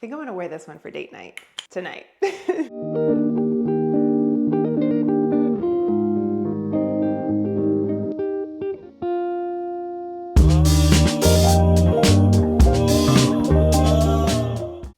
think I'm gonna wear this one for date night tonight.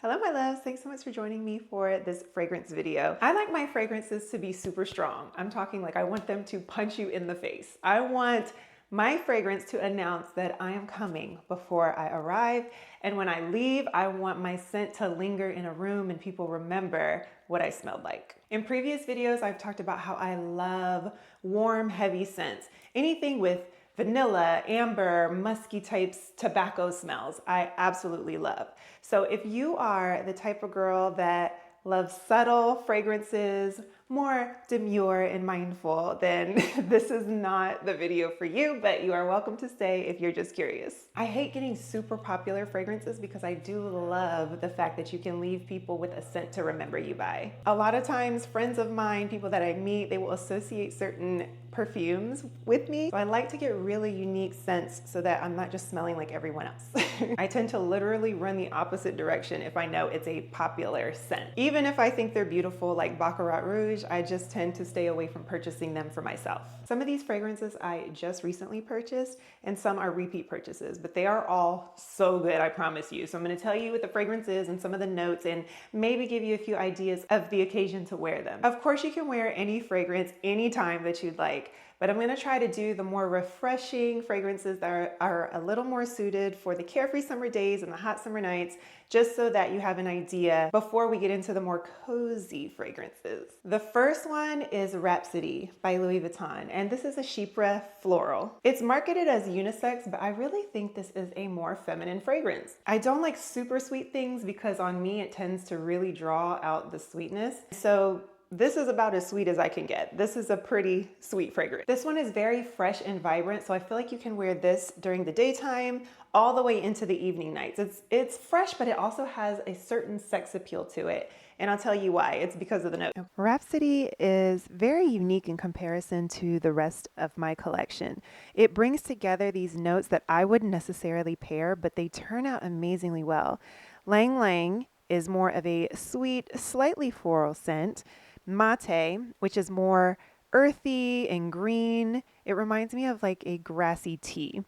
Hello, my loves. Thanks so much for joining me for this fragrance video. I like my fragrances to be super strong. I'm talking like I want them to punch you in the face. I want my fragrance to announce that I am coming before I arrive. And when I leave, I want my scent to linger in a room and people remember what I smelled like. In previous videos, I've talked about how I love warm, heavy scents. Anything with vanilla, amber, musky types, tobacco smells, I absolutely love. So if you are the type of girl that loves subtle fragrances, more demure and mindful, then this is not the video for you, but you are welcome to stay if you're just curious. I hate getting super popular fragrances because I do love the fact that you can leave people with a scent to remember you by. A lot of times, friends of mine, people that I meet, they will associate certain perfumes with me. So I like to get really unique scents so that I'm not just smelling like everyone else. I tend to literally run the opposite direction if I know it's a popular scent. Even if I think they're beautiful, like Baccarat Rouge, I just tend to stay away from purchasing them for myself. Some of these fragrances I just recently purchased and some are repeat purchases, but they are all so good, I promise you. So I'm gonna tell you what the fragrance is and some of the notes and maybe give you a few ideas of the occasion to wear them. Of course, you can wear any fragrance anytime that you'd like, but I'm gonna try to do the more refreshing fragrances that are a little more suited for the carefree summer days and the hot summer nights, just so that you have an idea before we get into the more cozy fragrances. The first one is Rhapsody by Louis Vuitton, and this is a Chypre floral. It's marketed as unisex, but I really think this is a more feminine fragrance. I don't like super sweet things because on me it tends to really draw out the sweetness. So this is about as sweet as I can get. This is a pretty sweet fragrance. This one is very fresh and vibrant, so I feel like you can wear this during the daytime all the way into the evening nights. It's fresh, but it also has a certain sex appeal to it. And I'll tell you why. It's because of the note. Rhapsody is very unique in comparison to the rest of my collection. It brings together these notes that I wouldn't necessarily pair, but they turn out amazingly well. Lang Lang is more of a sweet, slightly floral scent. Mate, which is more earthy and green. It reminds me of like a grassy tea.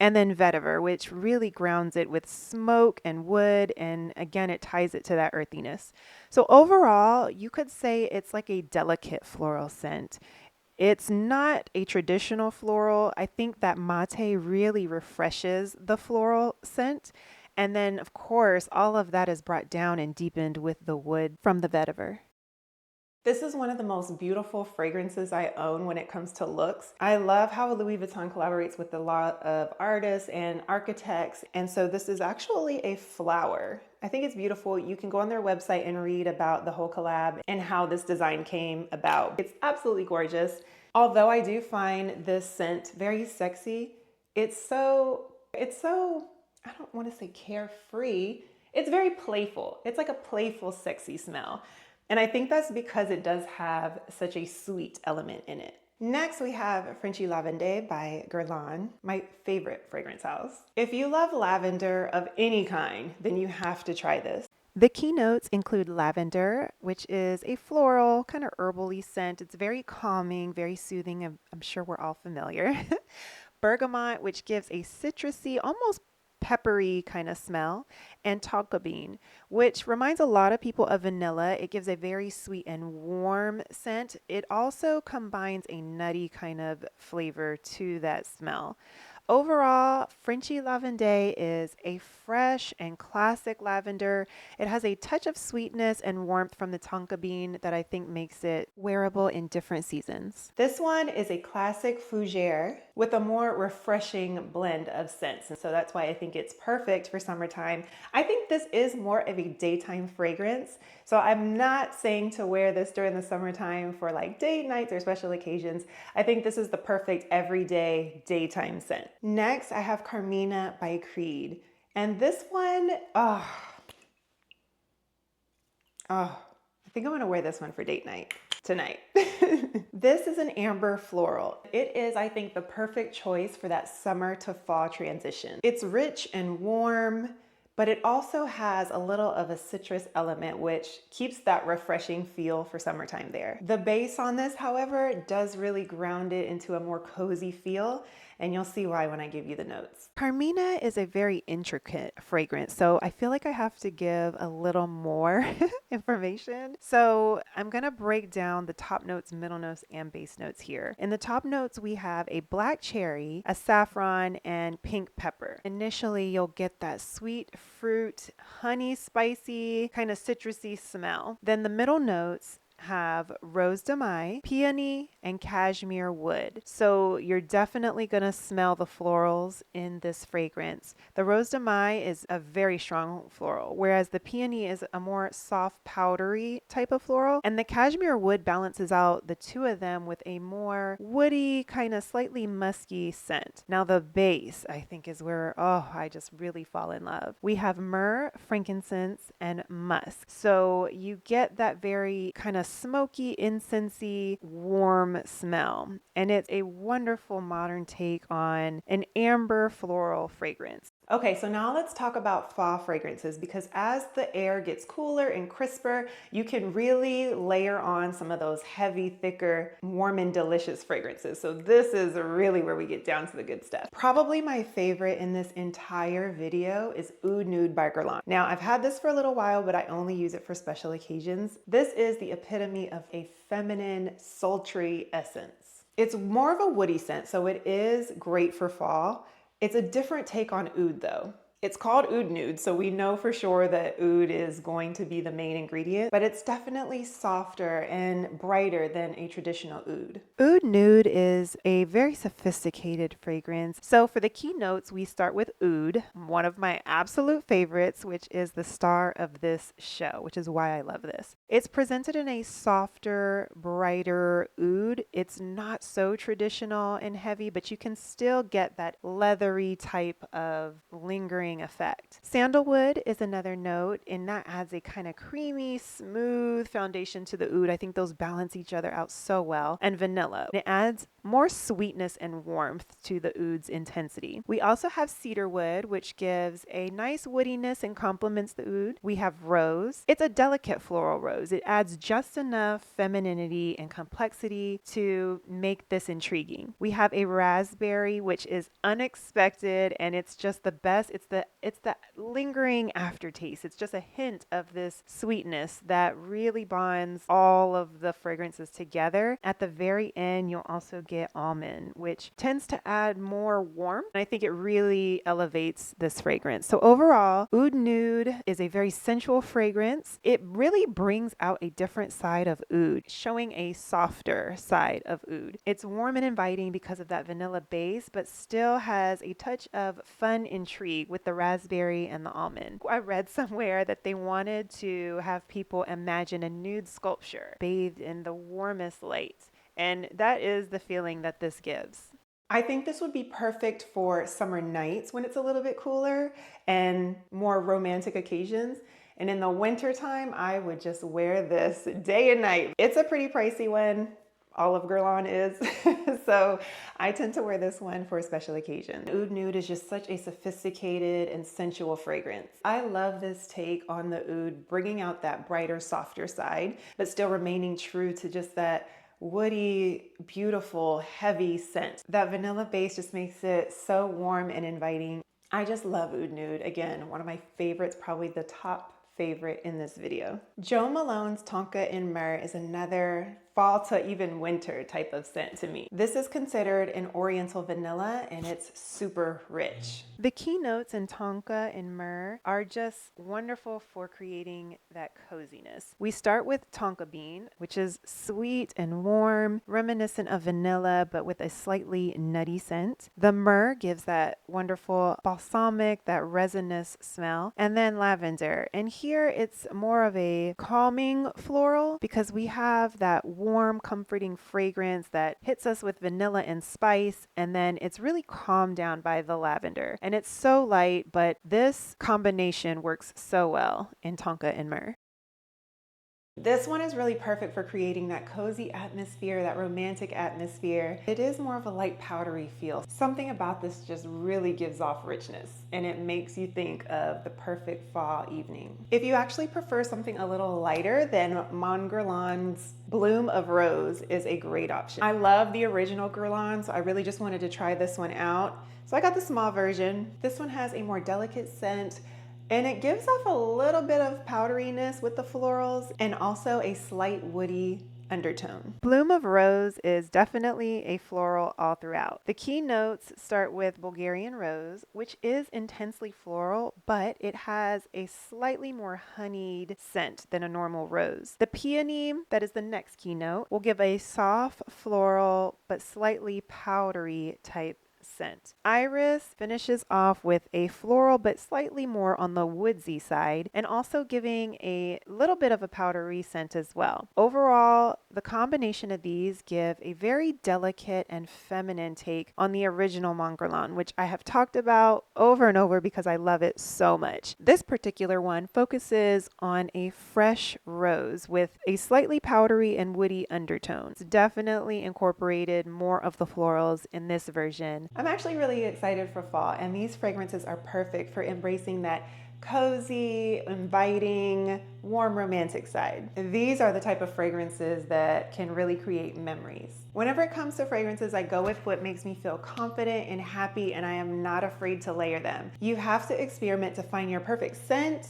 And then vetiver, which really grounds it with smoke and wood. And again, it ties it to that earthiness. So overall, you could say it's like a delicate floral scent. It's not a traditional floral. I think that mate really refreshes the floral scent. And then, of course, all of that is brought down and deepened with the wood from the vetiver. This is one of the most beautiful fragrances I own when it comes to looks. I love how Louis Vuitton collaborates with a lot of artists and architects. And so this is actually a flower. I think it's beautiful. You can go on their website and read about the whole collab and how this design came about. It's absolutely gorgeous. Although I do find this scent very sexy, it's so, I don't want to say carefree. It's very playful. It's like a playful, sexy smell. And I think that's because it does have such a sweet element in it. Next, we have Frenchy Lavender by Guerlain, my favorite fragrance house. If you love lavender of any kind, then you have to try this. The key notes include lavender, which is a floral, kind of herbally scent. It's very calming, very soothing. I'm sure we're all familiar. Bergamot, which gives a citrusy, almost peppery kind of smell, and tonka bean, which reminds a lot of people of vanilla. It gives a very sweet and warm scent. It also combines a nutty kind of flavor to that smell. Overall, Frenchy Lavender is a fresh and classic lavender. It has a touch of sweetness and warmth from the tonka bean that I think makes it wearable in different seasons. This one is a classic fougere with a more refreshing blend of scents. And so that's why I think it's perfect for summertime. I think this is more of a daytime fragrance. So I'm not saying to wear this during the summertime for like date nights or special occasions. I think this is the perfect everyday daytime scent. Next, I have Carmina by Creed. And this one, I think I'm gonna wear this one for date night tonight. This is an amber floral. It is, I think, the perfect choice for that summer to fall transition. It's rich and warm, but it also has a little of a citrus element, which keeps that refreshing feel for summertime there. The base on this, however, does really ground it into a more cozy feel, and you'll see why when I give you the notes. Carmina is a very intricate fragrance, so I feel like I have to give a little more information. So I'm gonna break down the top notes, middle notes, and base notes here. In the top notes, we have a black cherry, a saffron, and pink pepper. Initially, you'll get that sweet fruit, honey, spicy, kind of citrusy smell. Then the middle notes have rose de mai, peony, and cashmere wood. So you're definitely going to smell the florals in this fragrance. The rose de mai is a very strong floral, whereas the peony is a more soft, powdery type of floral. And the cashmere wood balances out the two of them with a more woody, kind of slightly musky scent. Now the base, I think, is where, I just really fall in love. We have myrrh, frankincense, and musk. So you get that very kind of smoky, incensey, warm smell. And it's a wonderful modern take on an amber floral fragrance. Okay, so now let's talk about fall fragrances, because as the air gets cooler and crisper, you can really layer on some of those heavy, thicker, warm and delicious fragrances. So this is really where we get down to the good stuff. Probably my favorite in this entire video is Oud Nude by Guerlain. Now, I've had this for a little while, but I only use it for special occasions. This is the epitome of a feminine, sultry essence. It's more of a woody scent, so it is great for fall. It's a different take on oud though. It's called Oud Nude, so we know for sure that oud is going to be the main ingredient, but it's definitely softer and brighter than a traditional oud. Oud Nude is a very sophisticated fragrance. So for the key notes, we start with oud, one of my absolute favorites, which is the star of this show, which is why I love this. It's presented in a softer, brighter oud. It's not so traditional and heavy, but you can still get that leathery type of lingering effect. Sandalwood is another note, and that adds a kind of creamy, smooth foundation to the oud. I think those balance each other out so well. And vanilla. It adds more sweetness and warmth to the oud's intensity. We also have cedarwood, which gives a nice woodiness and complements the oud. We have rose. It's a delicate floral rose. It adds just enough femininity and complexity to make this intriguing. We have a raspberry, which is unexpected, and it's just the best. It's the lingering aftertaste. It's just a hint of this sweetness that really bonds all of the fragrances together. At the very end, you'll also get almond, which tends to add more warmth. And I think it really elevates this fragrance. So overall, Oud Nude is a very sensual fragrance. It really brings out a different side of oud, showing a softer side of oud. It's warm and inviting because of that vanilla base, but still has a touch of fun intrigue with the raspberry and the almond. I read somewhere that they wanted to have people imagine a nude sculpture bathed in the warmest light. And that is the feeling that this gives. I think this would be perfect for summer nights when it's a little bit cooler and more romantic occasions. And in the winter time, I would just wear this day and night. It's a pretty pricey one. All of Guerlain is. So I tend to wear this one for a special occasion. Oud Nude is just such a sophisticated and sensual fragrance. I love this take on the oud, bringing out that brighter, softer side, but still remaining true to just that woody, beautiful, heavy scent. That vanilla base just makes it so warm and inviting. I just love Oud Nude. Again, one of my favorites, probably the top favorite in this video. Jo Malone's Tonka in Myrrh is another fall to even winter type of scent to me. This is considered an oriental vanilla and it's super rich. The key notes in Tonka and Myrrh are just wonderful for creating that coziness. We start with Tonka bean, which is sweet and warm, reminiscent of vanilla, but with a slightly nutty scent. The myrrh gives that wonderful balsamic, that resinous smell, and then lavender. And here it's more of a calming floral because we have that warm, comforting fragrance that hits us with vanilla and spice, and then it's really calmed down by the lavender. And it's so light, but this combination works so well in Tonka and Myrrh. This one is really perfect for creating that cozy atmosphere, that romantic atmosphere. It is more of a light powdery feel. Something about this just really gives off richness, and it makes you think of the perfect fall evening. If you actually prefer something a little lighter, then Mon Guerlain's Bloom of Rose is a great option. I love the original Guerlain, so I really just wanted to try this one out. So I got the small version. This one has a more delicate scent, and it gives off a little bit of powderiness with the florals and also a slight woody undertone. Bloom of Rose is definitely a floral all throughout. The key notes start with Bulgarian rose, which is intensely floral, but it has a slightly more honeyed scent than a normal rose. The peony, that is the next key note, will give a soft floral but slightly powdery type scent. Iris finishes off with a floral but slightly more on the woodsy side, and also giving a little bit of a powdery scent as well. Overall, the combination of these give a very delicate and feminine take on the original Mon Guerlain, which I have talked about over and over because I love it so much. This particular one focuses on a fresh rose with a slightly powdery and woody undertone. It's definitely incorporated more of the florals in this version. I'm actually really excited for fall, and these fragrances are perfect for embracing that cozy, inviting, warm, romantic side. These are the type of fragrances that can really create memories. Whenever it comes to fragrances, I go with what makes me feel confident and happy, and I am not afraid to layer them. You have to experiment to find your perfect scent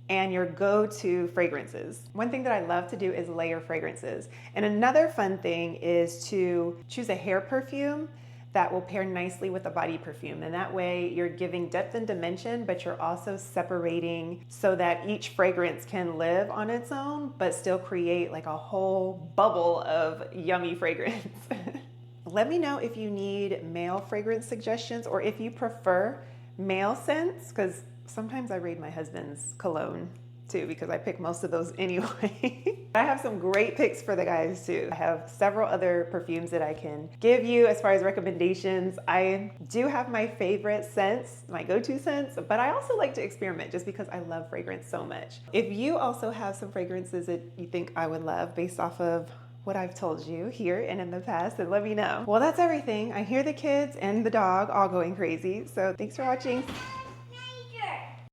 and your go-to fragrances. One thing that I love to do is layer fragrances. And another fun thing is to choose a hair perfume that will pair nicely with a body perfume. And that way you're giving depth and dimension, but you're also separating so that each fragrance can live on its own, but still create like a whole bubble of yummy fragrance. Let me know if you need male fragrance suggestions or if you prefer male scents, because sometimes I raid my husband's cologne too, because I pick most of those anyway. I have some great picks for the guys too. I have several other perfumes that I can give you as far as recommendations. I do have my favorite scents, my go-to scents, but I also like to experiment just because I love fragrance so much. If you also have some fragrances that you think I would love based off of what I've told you here and in the past, then let me know. Well, that's everything. I hear the kids and the dog all going crazy. So thanks for watching.